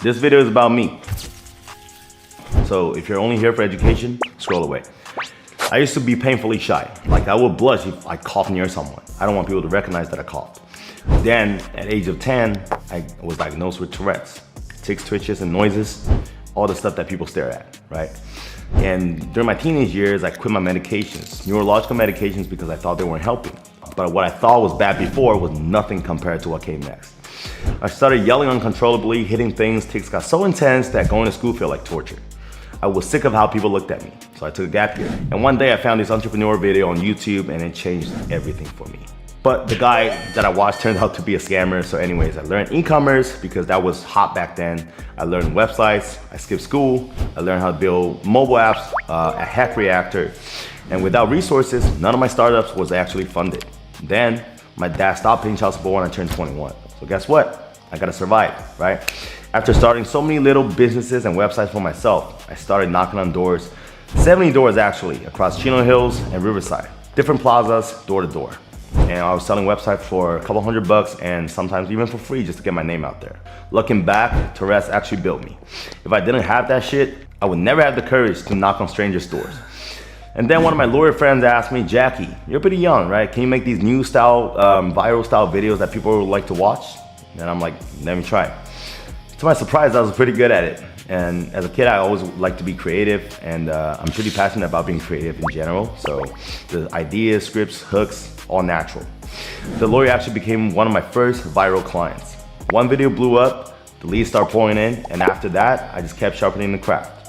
This video is about me. So if you're only here for education, scroll away. I used to be painfully shy. Like I would blush if I coughed near someone. I don't want people to recognize that I coughed. Then at age of 10, I was diagnosed with Tourette's. Tics, twitches, and noises, all the stuff that people stare at, right? And during my teenage years, I quit my medications, neurological medications, because I thought they weren't helping. But what I thought was bad before was nothing compared to what came next. I started yelling uncontrollably, hitting things. Tics got so intense that going to school felt like torture. I was sick of how people looked at me, so I took a gap year. And one day I found this entrepreneur video on YouTube and it changed everything for me. But the guy that I watched turned out to be a scammer. So anyways, I learned e-commerce because that was hot back then. I learned websites, I skipped school, I learned how to build mobile apps at Hack Reactor. And without resources, none of my startups was actually funded. Then my dad stopped paying child support when I turned 21. So guess what? I gotta survive, right? After starting so many little businesses and websites for myself, I started knocking on doors, 70 doors actually, across Chino Hills and Riverside. Different plazas, door to door. And I was selling websites for a couple $100 and sometimes even for free just to get my name out there. Looking back, Tourette's actually built me. If I didn't have that shit, I would never have the courage to knock on strangers' doors. And then one of my lawyer friends asked me, Jackie, you're pretty young, right? Can you make these new style, viral style videos that people would like to watch? And I'm like, let me try. To my surprise, I was pretty good at it. And as a kid, I always liked to be creative, and I'm pretty passionate about being creative in general. So the ideas, scripts, hooks, all natural. The lawyer actually became one of my first viral clients. One video blew up, the leads started pouring in, and after that, I just kept sharpening the craft.